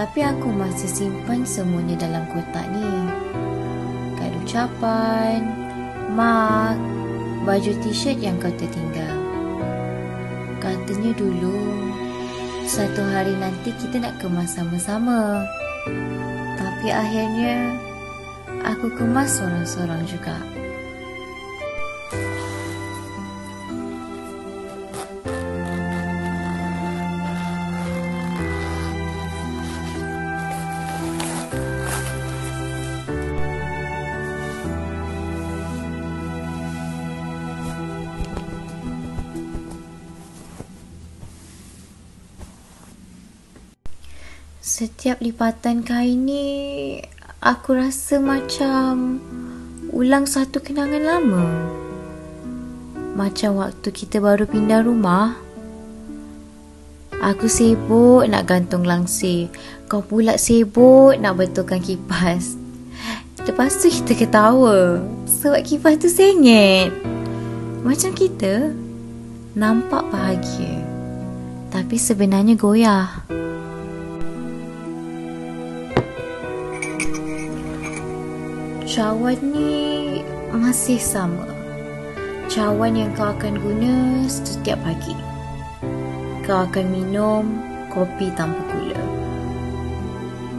Tapi aku masih simpan semuanya dalam kotak ni. Kad ucapan, mark, baju t-shirt yang kau tertinggal. Katanya dulu, satu hari nanti kita nak kemas sama-sama. Tapi akhirnya, aku kemas sorang-sorang juga. Setiap lipatan kain ni, aku rasa macam ulang satu kenangan lama. Macam waktu kita baru pindah rumah. Aku sibuk nak gantung langsir. Kau pula sibuk nak betulkan kipas. Lepas tu kita ketawa sebab kipas tu sengit. Macam kita nampak bahagia, tapi sebenarnya goyah. Cawan ni masih sama. Cawan yang kau akan guna setiap pagi. Kau akan minum kopi tanpa gula.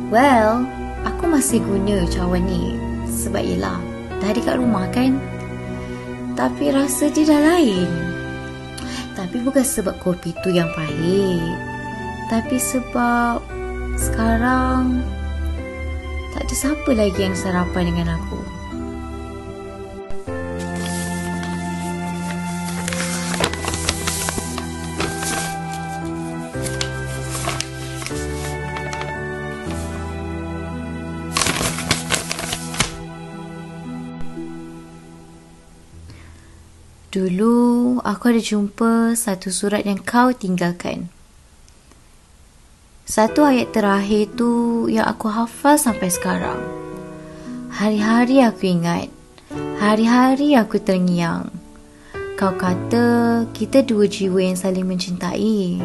Well, aku masih guna cawan ni sebab yelah, dah ada kat rumah kan. Tapi rasa dia dah lain. Tapi bukan sebab kopi tu yang pahit, tapi sebab sekarang tak ada siapa lagi yang sarapan dengan aku. Dulu, aku ada jumpa satu surat yang kau tinggalkan. Satu ayat terakhir tu yang aku hafal sampai sekarang. Hari-hari aku ingat. Hari-hari aku terngiang. Kau kata kita dua jiwa yang saling mencintai.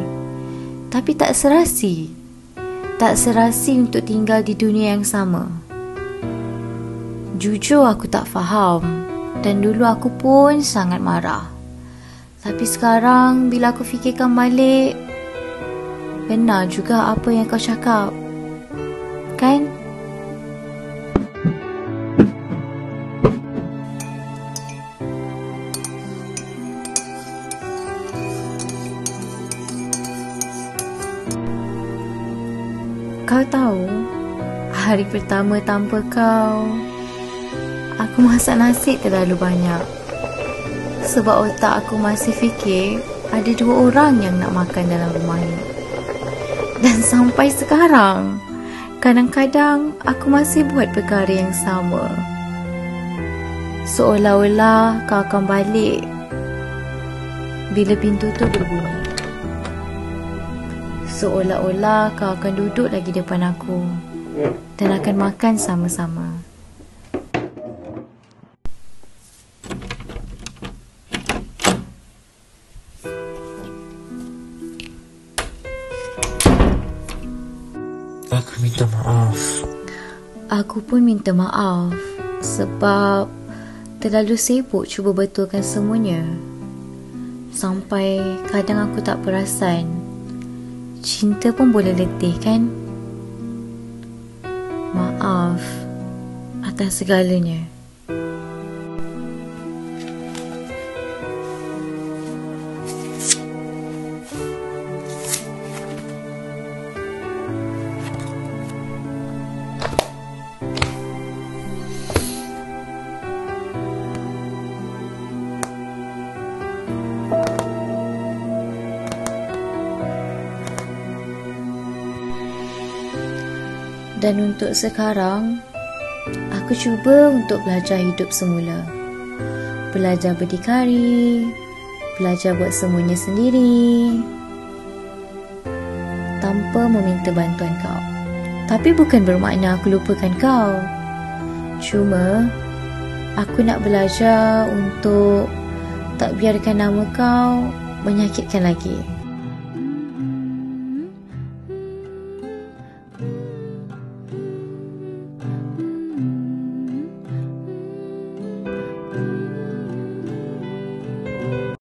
Tapi tak serasi. Tak serasi untuk tinggal di dunia yang sama. Jujur aku tak faham. Dan dulu aku pun sangat marah. Tapi sekarang bila aku fikirkan balik, benar juga apa yang kau cakap. Kan? Kau tahu, hari pertama tanpa kau, aku masak nasi terlalu banyak. Sebab otak aku masih fikir ada dua orang yang nak makan dalam rumah ni. Dan sampai sekarang, kadang-kadang aku masih buat perkara yang sama. Seolah-olah kau akan balik bila pintu tu berbunyi. Seolah-olah kau akan duduk lagi depan aku dan akan makan sama-sama. Aku minta maaf. Aku pun minta maaf sebab terlalu sibuk cuba betulkan semuanya. Sampai kadang aku tak perasan cinta pun boleh letih kan? Maaf atas segalanya. Dan untuk sekarang, aku cuba untuk belajar hidup semula. Belajar berdikari, belajar buat semuanya sendiri, tanpa meminta bantuan kau. Tapi bukan bermakna aku lupakan kau. Cuma, aku nak belajar untuk tak biarkan nama kau menyakitkan lagi.